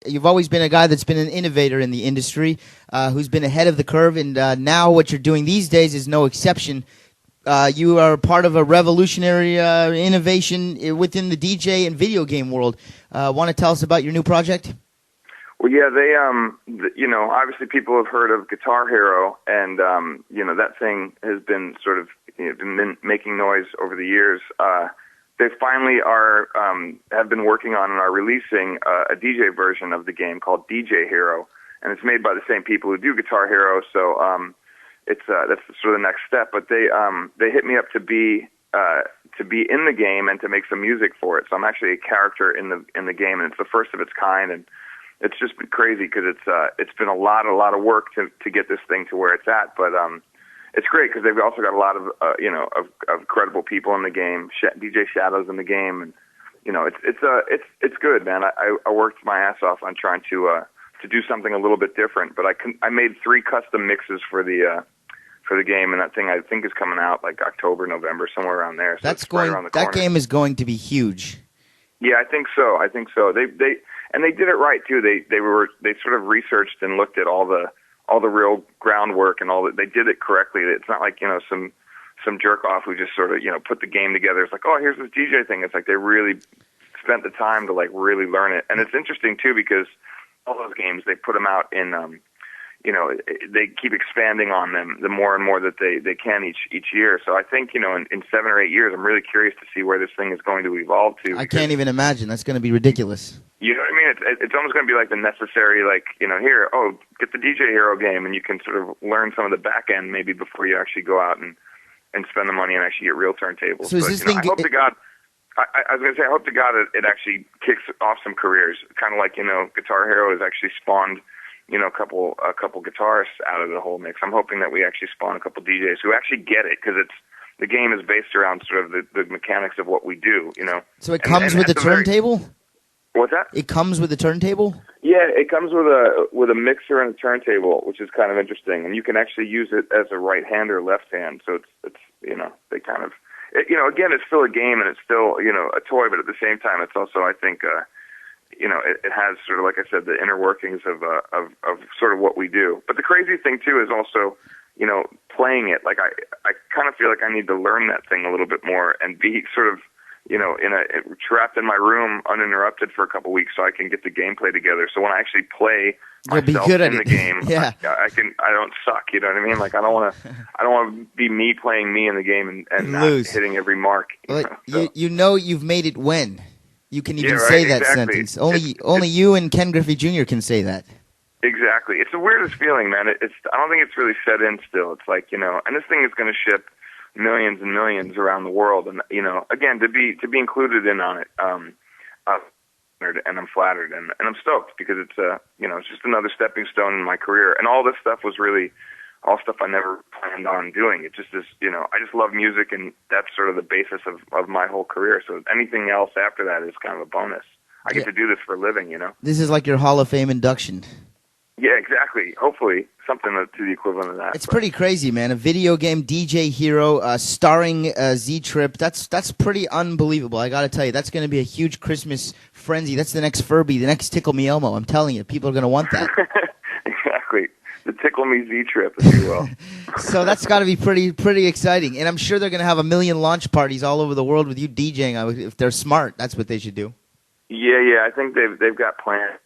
You've always been a guy that's been an innovator in the industry, who's been ahead of the curve, and now what you're doing these days is no exception. You are part of a revolutionary innovation within the DJ and video game world. Want to tell us about your new project? Well, yeah, they, obviously people have heard of Guitar Hero, and, that thing has been sort of been making noise over the years. They finally have been working on and are releasing a DJ version of the game called DJ Hero, and it's made by the same people who do Guitar Hero, so that's sort of the next step. But they hit me up to be in the game and to make some music for it. So I'm actually a character in the game, and it's the first of its kind, and it's just been crazy because it's been a lot of work to get this thing to where it's at, but it's great because they've also got a lot of credible people in the game. DJ Shadow's in the game, and it's good, man. I worked my ass off on trying to do something a little bit different, but I made 3 custom mixes for the game, and that thing I think is coming out like October, November, somewhere around there. So right around the corner. That game is going to be huge. Yeah, I think so. They did it right too. They sort of researched and looked at all the real groundwork and all that. They did it correctly. It's not like, some jerk off who just sort of, put the game together. It's like, oh, here's this DJ thing. It's like they really spent the time to like really learn it. And it's interesting too because all those games, they put them out in, they keep expanding on them the more and more that they can each year. So I think, in 7 or 8 years, I'm really curious to see where this thing is going to evolve to. I can't even imagine. That's going to be ridiculous. You know what I mean? It's almost going to be like the necessary, here, get the DJ Hero game, and you can sort of learn some of the back end maybe before you actually go out and spend the money and actually get real turntables. So is this thing? I hope to God, I was going to say, I hope to God it actually kicks off some careers. Kind of like Guitar Hero has actually spawned a couple guitarists out of the whole mix. I'm hoping that we actually spawn a couple DJs who actually get it because the game is based around sort of the mechanics of what we do. So it comes with a turntable. What's that? It comes with a turntable? Yeah, it comes with a mixer and a turntable, which is kind of interesting, and you can actually use it as a right hand or left hand. So it's they kind of again, it's still a game and it's still a toy, but at the same time, it's also I think it has sort of like I said the inner workings of sort of what we do. But the crazy thing too is also playing it. Like I kind of feel like I need to learn that thing a little bit more and be sort of trapped in my room uninterrupted for a couple weeks so I can get the gameplay together. So when I actually play myself in the game, yeah. I don't suck. You know what I mean? Like I don't want to be me playing me in the game and not lose. Hitting every mark. You've made it when you can even say that sentence. Only you and Ken Griffey Jr. can say that. Exactly. It's the weirdest feeling, man. I don't think it's really set in still. It's like and this thing is going to ship millions and millions around the world, and again to be included in on it, and I'm flattered and I'm stoked because it's it's just another stepping stone in my career, and all this stuff was really all stuff I never planned on doing. It just is, I just love music, and that's sort of the basis of my whole career. So anything else after that is kind of a bonus. I get to do this for a living, This is like your Hall of Fame induction. Yeah, exactly. Hopefully, something to the equivalent of that. It's pretty crazy, man. A video game DJ Hero starring Z-Trip. That's pretty unbelievable. I got to tell you, that's going to be a huge Christmas frenzy. That's the next Furby, the next Tickle Me Elmo. I'm telling you, people are going to want that. Exactly. The Tickle Me Z-Trip, if you will. So that's got to be pretty exciting. And I'm sure they're going to have a million launch parties all over the world with you DJing. If they're smart, that's what they should do. Yeah. I think they've got plans.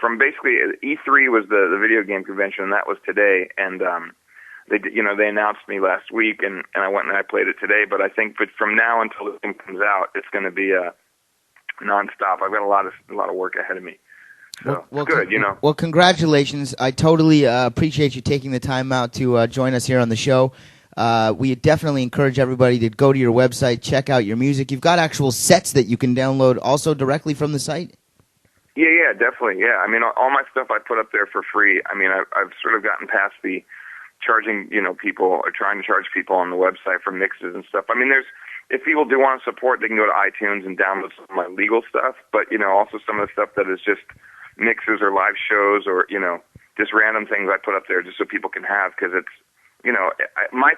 From basically E3 was the video game convention, and that was today. And they announced me last week, and I went and I played it today. But I think, from now until the thing comes out, it's going to be nonstop. I've got a lot of work ahead of me. So it's good, Well, congratulations. I totally appreciate you taking the time out to join us here on the show. We definitely encourage everybody to go to your website, check out your music. You've got actual sets that you can download also directly from the site? Yeah, definitely. Yeah, I mean, all my stuff I put up there for free. I mean, I've sort of gotten past the charging, people or trying to charge people on the website for mixes and stuff. I mean, if people do want to support, they can go to iTunes and download some of my legal stuff. But also some of the stuff that is just mixes or live shows or just random things I put up there just so people can have because it's my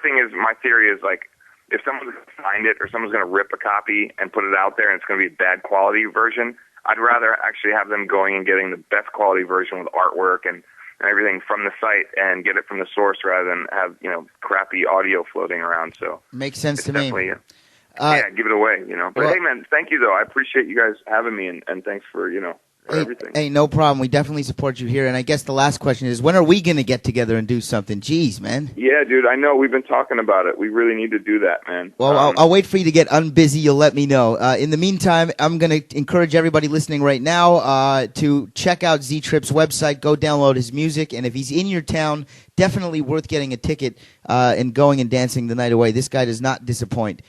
theory is like if someone's going to find it or someone's going to rip a copy and put it out there and it's going to be a bad quality version. I'd rather actually have them going and getting the best quality version with artwork and everything from the site and get it from the source rather than have, crappy audio floating around. So makes sense to me. Give it away, But hey, man, thank you, though. I appreciate you guys having me, and thanks for, everything. Hey, no problem. We definitely support you here. And I guess the last question is, when are we going to get together and do something? Jeez, man. Yeah, dude, I know. We've been talking about it. We really need to do that, man. Well, I'll wait for you to get unbusy. You'll let me know. In the meantime, I'm going to encourage everybody listening right now to check out Z-Trip's website. Go download his music. And if he's in your town, definitely worth getting a ticket and going and dancing the night away. This guy does not disappoint.